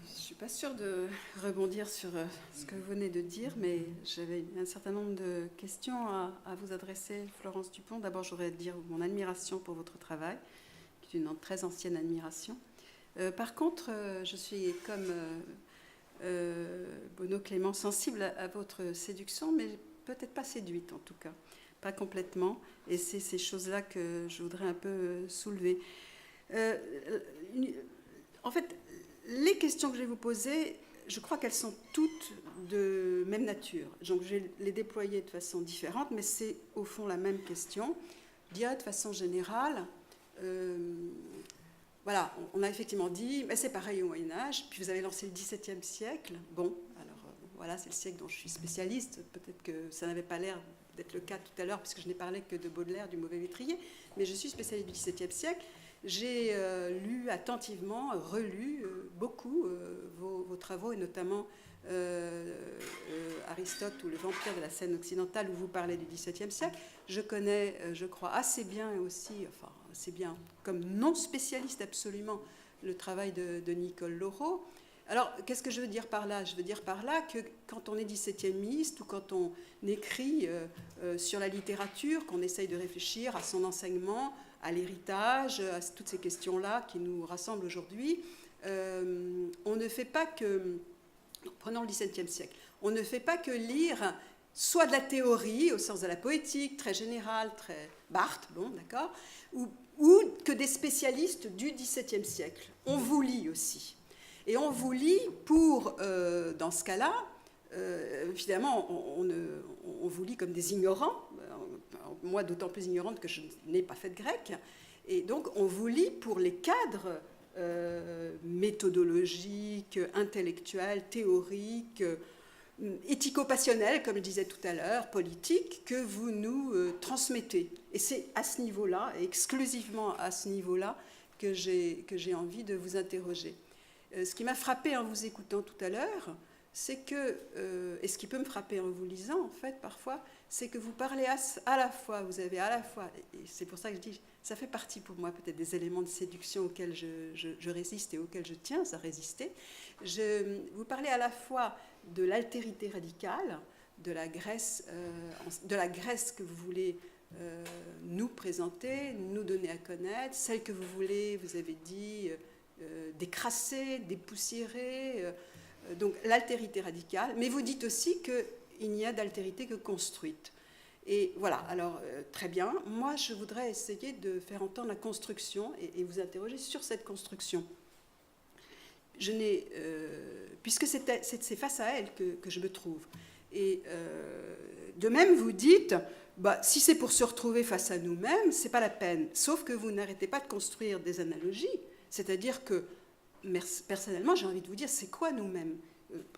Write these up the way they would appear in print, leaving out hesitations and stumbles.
Je ne suis pas sûre de rebondir sur ce que vous venez de dire, mais j'avais un certain nombre de questions à vous adresser, Florence Dupont. D'abord, je voudrais dire mon admiration pour votre travail, qui est une très ancienne admiration. Par contre, je suis comme Bono Clément sensible à votre séduction, mais peut-être pas séduite en tout cas, pas complètement. Et c'est ces choses-là que je voudrais un peu soulever. En fait, les questions que je vais vous poser, je crois qu'elles sont toutes de même nature. Donc, je vais les déployer de façon différente, mais c'est au fond la même question. Je dirais de façon générale, voilà, on a effectivement dit, mais c'est pareil au Moyen-Âge, puis vous avez lancé le XVIIe siècle. Bon, alors voilà, c'est le siècle dont je suis spécialiste. Peut-être que ça n'avait pas l'air d'être le cas tout à l'heure, puisque je n'ai parlé que de Baudelaire, du mauvais métrier, mais je suis spécialiste du XVIIe siècle. J'ai lu attentivement, relu beaucoup vos travaux, et notamment Aristote ou le vampire de la scène occidentale, où vous parlez du XVIIe siècle. Je connais, je crois, assez bien aussi, enfin assez bien, comme non spécialiste absolument, le travail de Nicole Laureau. Alors, qu'est-ce que je veux dire par là? Je veux dire par là que quand on est 17e-iste ou quand on écrit sur la littérature, qu'on essaye de réfléchir à son enseignement, à l'héritage, à toutes ces questions-là qui nous rassemblent aujourd'hui, on ne fait pas que, prenons le XVIIe siècle, on ne fait pas que lire soit de la théorie, au sens de la poétique, très générale, très Barthes, bon, d'accord, ou que des spécialistes du XVIIe siècle. On vous lit aussi. Et on vous lit pour, dans ce cas-là, évidemment, on vous lit comme des ignorants, moi d'autant plus ignorante que je n'ai pas fait de grec, et donc on vous lit pour les cadres méthodologiques, intellectuels, théoriques, éthico-passionnels, comme je disais tout à l'heure, politiques, que vous nous transmettez. Et c'est à ce niveau-là, et exclusivement à ce niveau-là, que j'ai envie de vous interroger. Ce qui m'a frappé en vous écoutant tout à l'heure, c'est que, et ce qui peut me frapper en vous lisant, en fait, parfois, c'est que vous parlez à la fois, vous avez à la fois, et c'est pour ça que je dis, ça fait partie pour moi peut-être des éléments de séduction auxquels je résiste et auxquels je tiens à résister. Vous parlez à la fois de l'altérité radicale, de la Grèce que vous voulez nous présenter, nous donner à connaître, celle que vous voulez, vous avez dit, décrasser, dépoussiérer, donc l'altérité radicale, mais vous dites aussi qu'il n'y a d'altérité que construite. Et voilà, alors très bien, moi je voudrais essayer de faire entendre la construction et vous interroger sur cette construction. Puisque c'est face à elle que je me trouve. Et de même, vous dites, si c'est pour se retrouver face à nous-mêmes, c'est pas la peine. Sauf que vous n'arrêtez pas de construire des analogies. C'est-à-dire que, personnellement, j'ai envie de vous dire, c'est quoi nous-mêmes?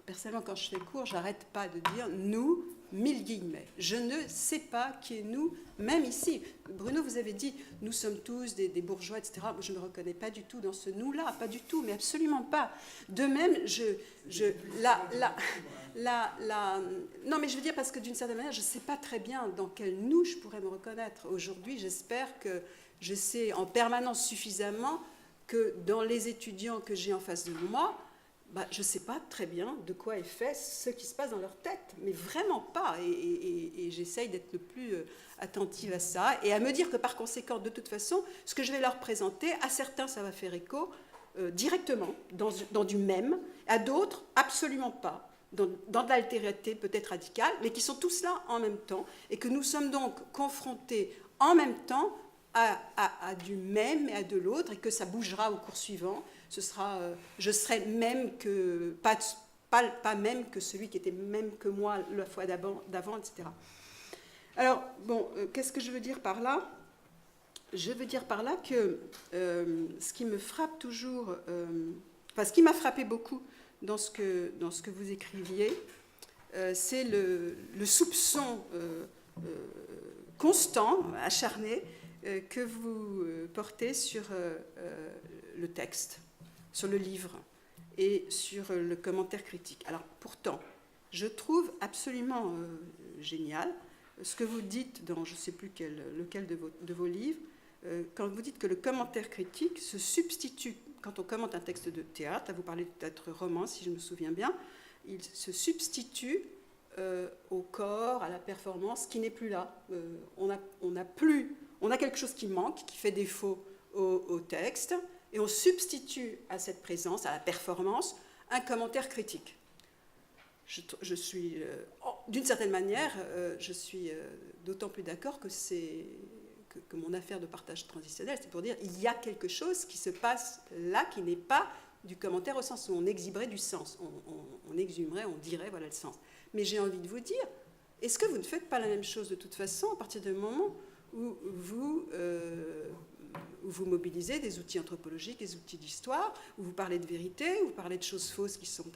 Personnellement, quand je fais cours, j'arrête pas de dire nous, 1000 guillemets. Je ne sais pas qui est nous, même ici. Bruno, vous avez dit, nous sommes tous des bourgeois, etc. Moi, je ne me reconnais pas du tout dans ce nous-là, pas du tout, mais absolument pas. De même, non, mais je veux dire, parce que d'une certaine manière, je ne sais pas très bien dans quel nous je pourrais me reconnaître. Aujourd'hui, j'espère que je sais en permanence suffisamment que dans les étudiants que j'ai en face de moi, je ne sais pas très bien de quoi est fait ce qui se passe dans leur tête, mais vraiment pas. Et j'essaye d'être le plus attentive à ça et à me dire que par conséquent, de toute façon, ce que je vais leur présenter, à certains, ça va faire écho directement dans du même, à d'autres, absolument pas. Dans de l'altérité peut-être radicale, mais qui sont tous là en même temps, et que nous sommes donc confrontés en même temps à du même et à de l'autre, et que ça bougera au cours suivant. Je serai même que, pas même que celui qui était même que moi la fois d'avant, etc. Alors, bon, qu'est-ce que je veux dire par là? Je veux dire par là que ce qui me frappe toujours, ce qui m'a frappé beaucoup dans ce que vous écriviez, c'est le soupçon constant, acharné, que vous portez sur le texte, sur le livre et sur le commentaire critique. Alors pourtant, je trouve absolument génial ce que vous dites dans je ne sais plus lequel de vos livres, quand vous dites que le commentaire critique se substitue quand on commente un texte de théâtre, là vous parlez de théâtre roman, si je me souviens bien, il se substitue au corps, à la performance, qui n'est plus là. On a quelque chose qui manque, qui fait défaut au texte, et on substitue à cette présence, à la performance, un commentaire critique. Je suis, d'une certaine manière, je suis d'autant plus d'accord que que mon affaire de partage transitionnel, c'est pour dire il y a quelque chose qui se passe là qui n'est pas du commentaire au sens où on exhiberait du sens, on exhumerait, on dirait voilà le sens. Mais j'ai envie de vous dire, est-ce que vous ne faites pas la même chose de toute façon à partir du moment où vous mobilisez des outils anthropologiques, des outils d'histoire, où vous parlez de vérité, où vous parlez de choses fausses qui sont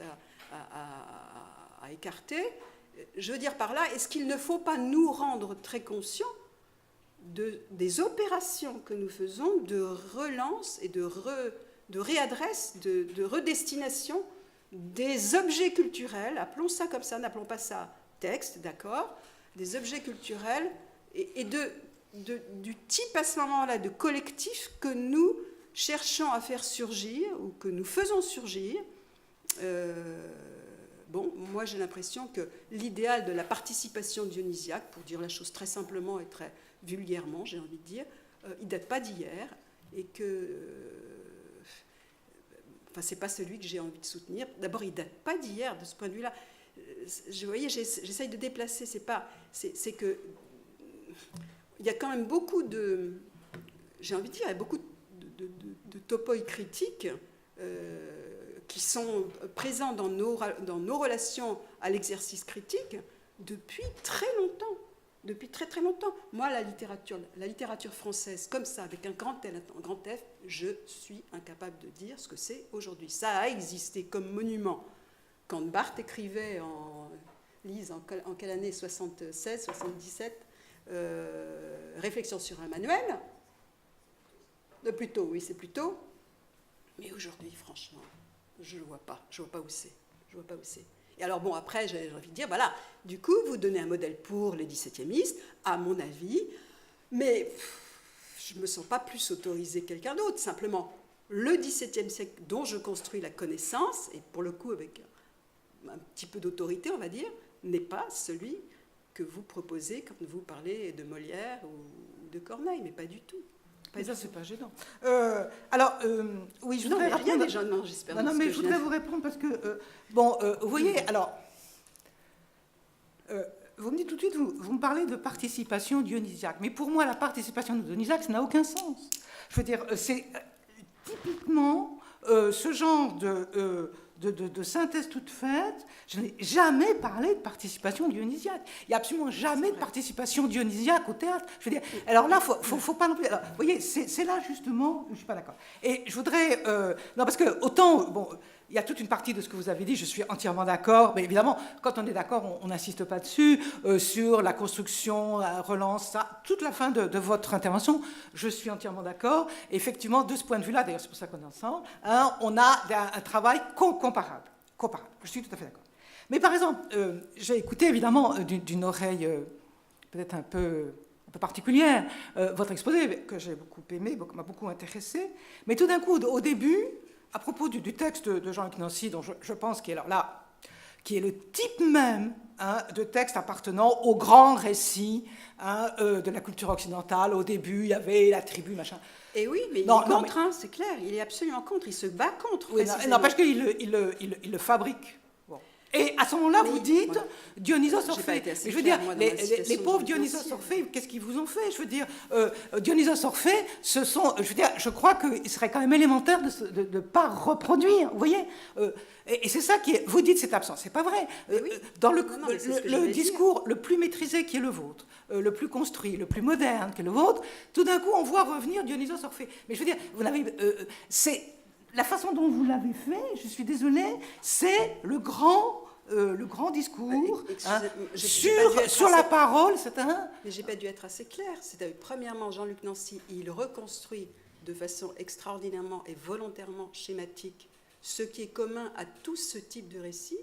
à écarter? Je veux dire par là, est-ce qu'il ne faut pas nous rendre très conscients des opérations que nous faisons de relance et de réadresse, de redestination des objets culturels, appelons ça comme ça, n'appelons pas ça texte, d'accord, des objets culturels et du type à ce moment-là de collectif que nous cherchons à faire surgir ou que nous faisons surgir. Bon, moi j'ai l'impression que l'idéal de la participation dionysiaque, pour dire la chose très simplement et très vulgairement, j'ai envie de dire, il ne date pas d'hier et que enfin, c'est pas celui que j'ai envie de soutenir. D'abord, il ne date pas d'hier de ce point de vue-là. Vous voyez, j'essaye de déplacer, c'est que il y a quand même beaucoup de, j'ai envie de dire, il y a beaucoup de topoi critiques qui sont présents dans nos relations à l'exercice critique depuis très longtemps. Depuis très très longtemps. Moi, la littérature française, comme ça, avec un grand L, un grand F, je suis incapable de dire ce que c'est aujourd'hui. Ça a existé comme monument. Quand Barthes écrivait en quelle année, 76, 77, Réflexion sur un manuel, plus tôt, oui, c'est plus tôt. Mais aujourd'hui, franchement, je ne vois pas. Je ne vois pas où c'est. Je vois pas où c'est. Et alors, bon, après, j'ai envie de dire, voilà, du coup, vous donnez un modèle pour les 17e-istes, à mon avis, mais je ne me sens pas plus autorisé que quelqu'un d'autre. Simplement, le XVIIe siècle dont je construis la connaissance, et pour le coup, avec un petit peu d'autorité, on va dire, n'est pas celui que vous proposez quand vous parlez de Molière ou de Corneille, mais pas du tout. Mais ça, c'est pas gênant. Oui, je voudrais rien n'est gênant, j'espère. Non, mais je voudrais vous répondre parce que, vous voyez, alors, vous me dites tout de suite, vous me parlez de participation dionysiaque. Mais pour moi, la participation dionysiaque, ça n'a aucun sens. Je veux dire, c'est typiquement ce genre de synthèse toute faite. Je n'ai jamais parlé de participation dionysiaque. Il n'y a absolument jamais de participation dionysiaque au théâtre. Je veux dire, alors là, faut pas non plus. Alors, vous voyez, c'est là justement où je ne suis pas d'accord. Et je voudrais, non, parce que autant, bon, il y a toute une partie de ce que vous avez dit, je suis entièrement d'accord. Mais évidemment, quand on est d'accord, on n'insiste pas dessus. Sur la construction, la relance, ça, toute la fin de votre intervention, je suis entièrement d'accord. Effectivement, de ce point de vue-là, d'ailleurs, c'est pour ça qu'on est ensemble, hein, on a un travail comparable. Je suis tout à fait d'accord. Mais par exemple, j'ai écouté évidemment d'une oreille peut-être un peu particulière votre exposé, que j'ai beaucoup aimé, m'a beaucoup intéressé. Mais tout d'un coup, au début, à propos du texte de Jean-Luc Nancy, dont je pense qu'il est alors là, qui est le type même de texte appartenant au grand récit de la culture occidentale. Au début, il y avait la tribu, machin. Et oui, mais il est contre, mais... c'est clair, il est absolument contre, il se bat contre. Oui, non, parce qu'il le fabrique. Bon. Et à ce moment-là, vous dites, ouais. Dionysos Orphée. Je veux dire, les pauvres Dionysos Orphée, qu'est-ce qu'ils vous ont fait? Je veux dire, Dionysos Orphée, ce sont, je crois qu'il serait quand même élémentaire de ne pas reproduire, vous voyez. Et c'est ça qui est, vous dites c'est absent, c'est pas vrai. Oui. Dans le discours le plus maîtrisé qui est le vôtre, le plus construit, le plus moderne qui est le vôtre, tout d'un coup on voit revenir Dionysos Orphée. Mais je veux dire, vous n'avez, c'est la façon dont vous l'avez fait, je suis désolée, c'est le grand discours sur la parole. Mais j'ai pas dû être assez clair. Premièrement, Jean-Luc Nancy, il reconstruit de façon extraordinairement et volontairement schématique ce qui est commun à tout ce type de récit.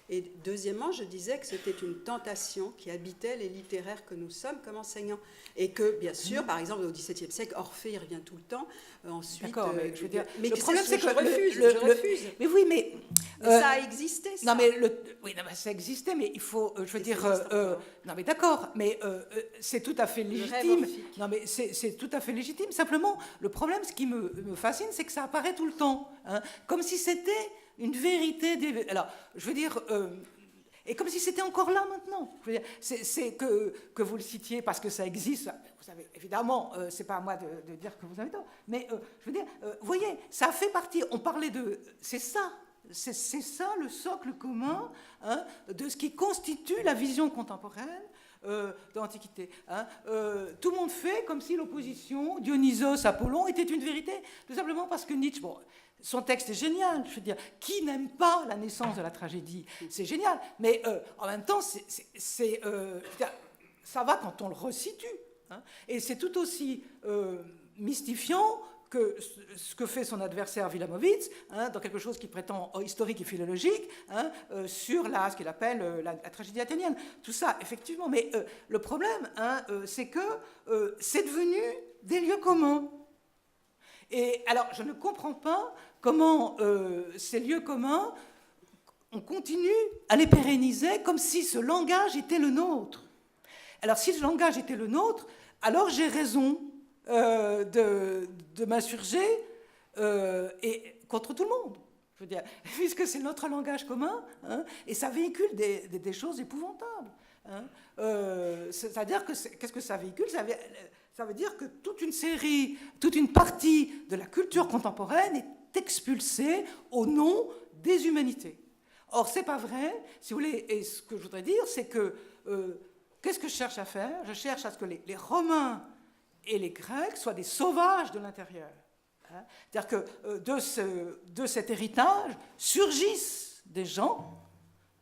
Et deuxièmement, je disais que c'était une tentation qui habitait les littéraires que nous sommes comme enseignants. Et que, bien sûr, par exemple, au XVIIe siècle, Orphée, il revient tout le temps. Ensuite, d'accord, mais je veux dire, mais le problème, c'est que je refuse. Mais oui, mais ça a existé, ça. Non, mais oui, non, mais ça existait, mais il faut, je veux dire, non, mais d'accord, mais c'est tout à fait légitime. Non, mais c'est tout à fait légitime. Simplement, le problème, ce qui me fascine, c'est que ça apparaît tout le temps, hein, comme si c'était une vérité. Alors, je veux dire. Et comme si c'était encore là maintenant. Je veux dire, c'est que vous le citiez parce que ça existe. Vous savez, évidemment, c'est pas à moi de dire que vous avez tort. Mais je veux dire, vous voyez, ça fait partie. On parlait de. C'est ça. C'est ça le socle commun, hein, de ce qui constitue la vision contemporaine de l'Antiquité. Hein. Tout le monde fait comme si l'opposition Dionysos-Apollon était une vérité, tout simplement parce que Nietzsche, bon, son texte est génial, je veux dire, qui n'aime pas la naissance de la tragédie? C'est génial, mais en même temps, ça va quand on le resitue. Hein. Et c'est tout aussi mystifiant que ce que fait son adversaire Wilamowitz, hein, dans quelque chose qui prétend historique et philologique, hein, sur ce qu'il appelle la tragédie athénienne. Tout ça, effectivement. Mais le problème, hein, c'est que c'est devenu des lieux communs. Et alors, je ne comprends pas comment ces lieux communs, on continue à les pérenniser comme si ce langage était le nôtre. Alors, si ce langage était le nôtre, alors j'ai raison de m'insurger et contre tout le monde, je veux dire, puisque c'est notre langage commun, hein, et ça véhicule des choses épouvantables. Hein. C'est-à-dire que qu'est-ce que ça véhicule? Ça veut dire que toute une partie de la culture contemporaine est expulsée au nom des humanités. Or, c'est pas vrai, si vous voulez, et ce que je voudrais dire, c'est que qu'est-ce que je cherche à faire? Je cherche à ce que les Romains et les Grecs soient des sauvages de l'intérieur. Hein. C'est-à-dire que de cet héritage surgissent des gens,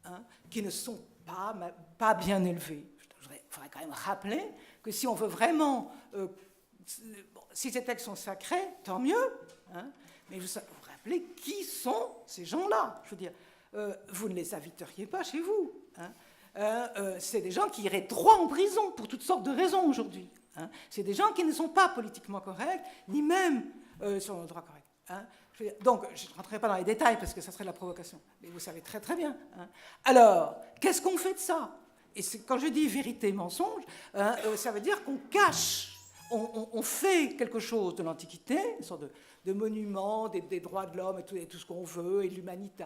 hein, qui ne sont pas bien élevés. Il faudrait quand même rappeler que si on veut vraiment... si ces textes sont sacrés, tant mieux. Hein, mais vous rappelez qui sont ces gens-là. Je veux dire, vous ne les inviteriez pas chez vous. Hein. C'est des gens qui iraient droit en prison pour toutes sortes de raisons aujourd'hui. Hein. C'est des gens qui ne sont pas politiquement corrects, ni même sur le droit correct. Hein. Donc, je ne rentrerai pas dans les détails parce que ça serait de la provocation. Mais vous savez très très bien. Hein. Alors, qu'est-ce qu'on fait de ça? Et quand je dis vérité, mensonge, hein, ça veut dire qu'on cache, on fait quelque chose de l'Antiquité, une sorte de monument des droits de l'homme et tout ce qu'on veut, et l'humanité.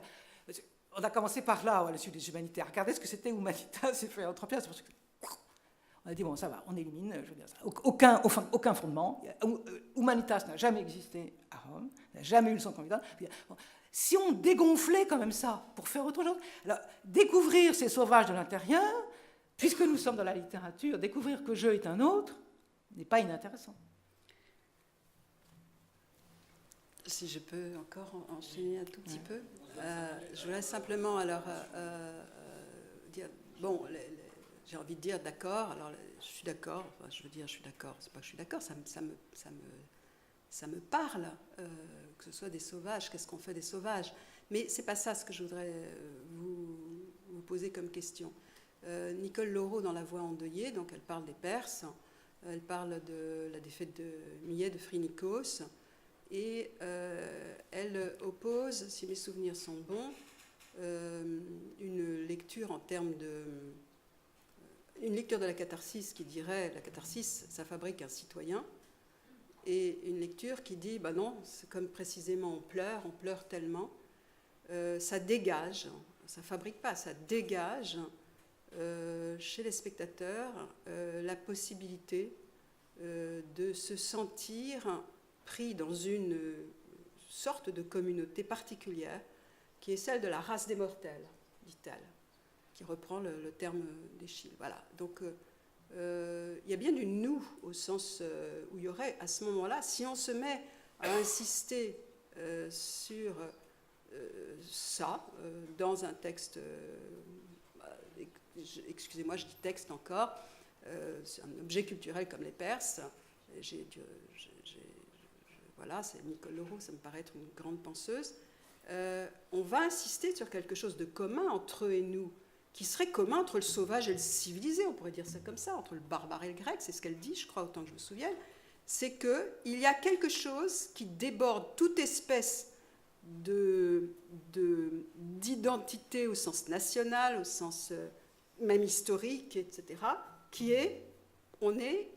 On a commencé par là, à la suite des humanitaires. Regardez ce que c'était Humanitas, c'est fait Anthropia, c'est pour ça que... On a dit, bon, ça va, on élimine, je veux dire, aucun fondement. Humanitas n'a jamais existé à Rome, n'a jamais eu son candidat. Bon, si on dégonflait quand même ça pour faire autre chose, alors découvrir ces sauvages de l'intérieur, puisque nous sommes dans la littérature, découvrir que je est un autre n'est pas inintéressant. Si je peux encore enchaîner un tout petit peu, je voudrais simplement alors dire, bon, j'ai envie de dire d'accord, alors je suis d'accord, enfin, je veux dire je suis d'accord, c'est pas que je suis d'accord, ça me parle, que ce soit des sauvages, qu'est-ce qu'on fait des sauvages, mais c'est pas ça ce que je voudrais vous poser comme question. Nicole Laureau dans La Voix endeuillée, donc elle parle des Perses, elle parle de la défaite de Millet de Phrynikos, et elle oppose, si mes souvenirs sont bons, une lecture en termes de... Une lecture de la catharsis qui dirait, la catharsis, ça fabrique un citoyen, et une lecture qui dit, bah non, c'est comme précisément on pleure tellement, ça dégage, ça fabrique pas, ça dégage chez les spectateurs la possibilité de se sentir pris dans une sorte de communauté particulière qui est celle de la race des mortels, dit-elle, qui reprend le terme d'Eschyle. Voilà. Donc, il y a bien du nous au sens où il y aurait, à ce moment-là, si on se met à insister sur ça, dans un texte, excusez-moi, je dis texte encore, c'est un objet culturel comme les Perses, voilà, c'est Nicole Laureau, ça me paraît être une grande penseuse. on va insister sur quelque chose de commun entre eux et nous, qui serait commun entre le sauvage et le civilisé, on pourrait dire ça comme ça, entre le barbare et le grec, c'est ce qu'elle dit, je crois, autant que je me souvienne, c'est qu'il y a quelque chose qui déborde toute espèce d'identité au sens national, au sens même historique, etc., qui est, on est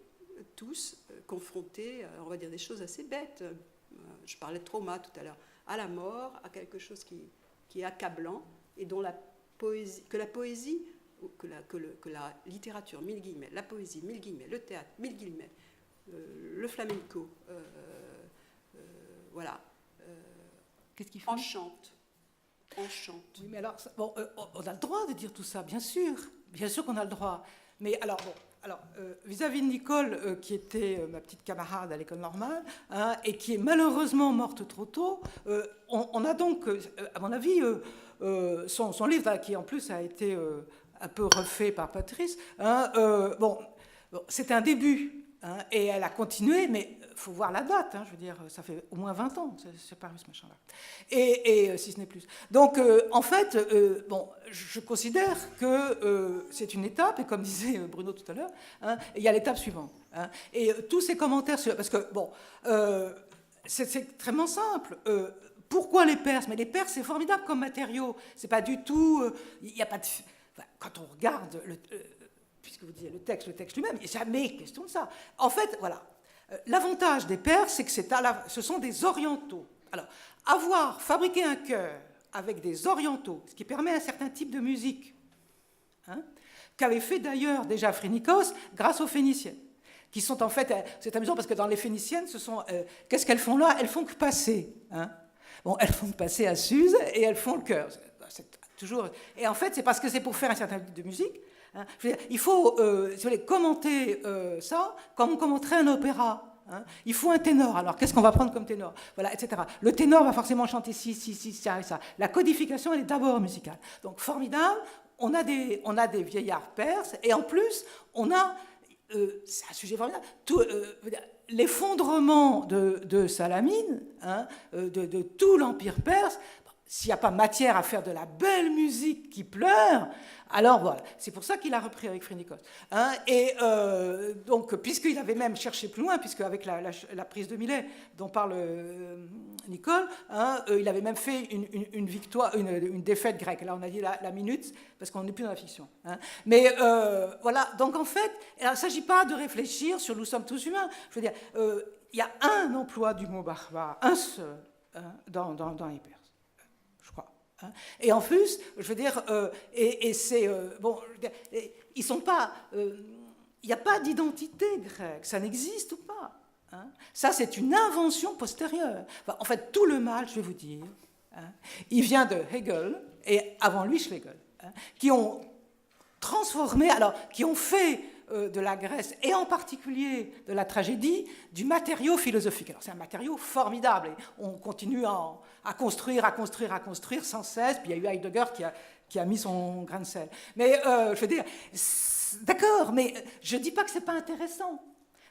tous confrontés, on va dire des choses assez bêtes. Je parlais de trauma tout à l'heure, à la mort, à quelque chose qui est accablant et dont la poésie, que la littérature, mille guillemets, la poésie, mille guillemets, le théâtre, mille guillemets, le flamenco, voilà, Qu'est-ce qu'il faut ? enchante. Oui, mais alors, bon, on a le droit de dire tout ça, bien sûr qu'on a le droit. Mais alors, bon, vis-à-vis de Nicole, qui était ma petite camarade à l'école normale, hein, et qui est malheureusement morte trop tôt, on a donc, à mon avis, son livre, qui en plus a été un peu refait par Patrice, hein, bon, c'était un début. Hein, et elle a continué, mais il faut voir la date, hein, je veux dire, ça fait au moins 20 ans, c'est paru ce machin-là, et si ce n'est plus. Donc, en fait, bon, je considère que c'est une étape, et comme disait Bruno tout à l'heure, hein, il y a l'étape suivante. Hein, et tous ces commentaires, parce que, bon, c'est extrêmement simple. Pourquoi les Perses ? Mais les Perses, c'est formidable comme matériau, c'est pas du tout... Il n'y a pas de... Enfin, quand on regarde... puisque vous disiez le texte lui-même, il n'y a jamais question de ça. En fait, voilà, l'avantage des Perses, c'est que ce sont des orientaux. Alors, avoir fabriqué un chœur avec des orientaux, ce qui permet un certain type de musique, hein, qu'avait fait d'ailleurs déjà Phrynikos grâce aux Phéniciennes, qui sont en fait, c'est amusant parce que dans les Phéniciennes, qu'est-ce qu'elles font là ? Elles font que passer. Hein. Bon, elles font que passer à Suse et elles font le chœur. C'est toujours, et en fait, c'est parce que c'est pour faire un certain type de musique. Hein, je veux dire, il faut si vous voulez, commenter ça comme on commenterait un opéra. Hein. Il faut un ténor. Alors, qu'est-ce qu'on va prendre comme ténor ? Voilà, etc. Le ténor va forcément chanter ci, ça et ça. La codification, elle est d'abord musicale. Donc, formidable. On a des vieillards perses. Et en plus, on a... c'est un sujet formidable. L'effondrement de Salamine, hein, de tout l'Empire perse, s'il n'y a pas matière à faire de la belle musique qui pleure, alors voilà, c'est pour ça qu'il a repris avec Phrynikos. Hein, et donc, puisqu'il avait même cherché plus loin, puisque avec la prise de Milet dont parle Nicole, hein, il avait même fait une défaite grecque. Là, on a dit la minute, parce qu'on n'est plus dans la fiction. Hein. Mais voilà, donc en fait, il ne s'agit pas de réfléchir sur « nous sommes tous humains ». Je veux dire, il y a un emploi du mot barbare, un seul, hein, dans les Perses. Et en plus, je veux dire, c'est bon, ils sont pas, il n'y a pas d'identité grecque, ça n'existe pas. Hein. Ça, c'est une invention postérieure. Enfin, en fait, tout le mal, je vais vous dire, hein, il vient de Hegel et avant lui Schlegel, hein, qui ont transformé, alors qui ont fait de la Grèce, et en particulier de la tragédie, du matériau philosophique. Alors c'est un matériau formidable, et on continue à construire sans cesse, puis il y a eu Heidegger qui a mis son grain de sel. Mais je veux dire, d'accord, mais je ne dis pas que ce n'est pas intéressant,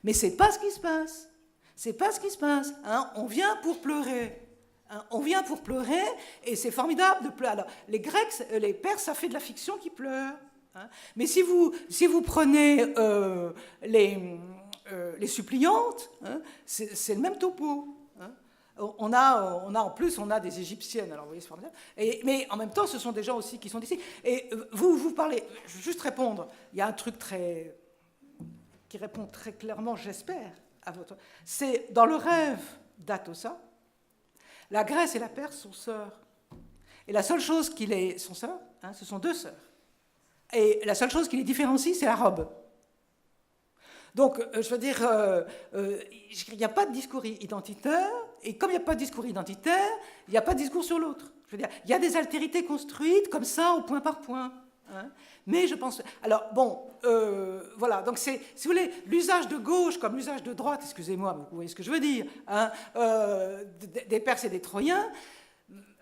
mais ce n'est pas ce qui se passe. C'est pas ce qui se passe. Hein. On vient pour pleurer. Hein. On vient pour pleurer, et c'est formidable de pleurer. Alors, les Grecs, les Perses, ça fait de la fiction qui pleure. Hein. Mais si vous prenez les suppliantes, hein, c'est le même topo. Hein. On a en plus des Égyptiennes, alors vous voyez, c'est formidable. Mais en même temps, ce sont des gens aussi qui sont d'ici. Et vous parlez, je vais juste répondre, il y a un truc qui répond très clairement, j'espère, à votre... C'est dans le rêve d'Atossa, la Grèce et la Perse sont sœurs. Et la seule chose qui les sont sœurs, hein, ce sont deux sœurs. Et la seule chose qui les différencie, c'est la robe. Donc, je veux dire, il n'y a pas de discours identitaire, et comme il n'y a pas de discours identitaire, il n'y a pas de discours sur l'autre. Je veux dire, il y a des altérités construites comme ça, au point par point. Hein. Mais je pense... Alors, bon, voilà, donc c'est, si vous voulez, l'usage de gauche comme l'usage de droite, excusez-moi, mais vous voyez ce que je veux dire, hein, des Perses et des Troyens,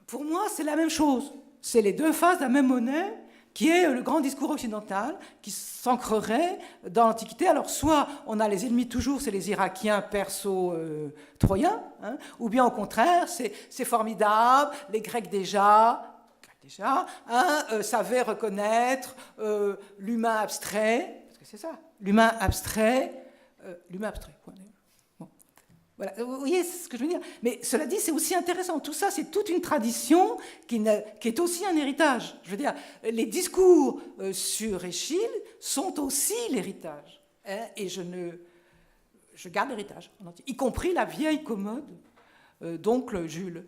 pour moi, c'est la même chose. C'est les deux faces de la même monnaie qui est le grand discours occidental qui s'ancrerait dans l'Antiquité. Alors, soit on a les ennemis toujours, c'est les Irakiens perso-troyens, hein, ou bien au contraire, c'est formidable, les Grecs déjà hein, savaient reconnaître l'humain abstrait, parce que c'est ça, l'humain abstrait, point. Bon. Voilà, vous voyez ce que je veux dire. Mais cela dit, c'est aussi intéressant. Tout ça, c'est toute une tradition qui est aussi un héritage. Je veux dire, les discours sur Échille sont aussi l'héritage. Hein, et je garde l'héritage en entier, y compris la vieille commode d'oncle Jules.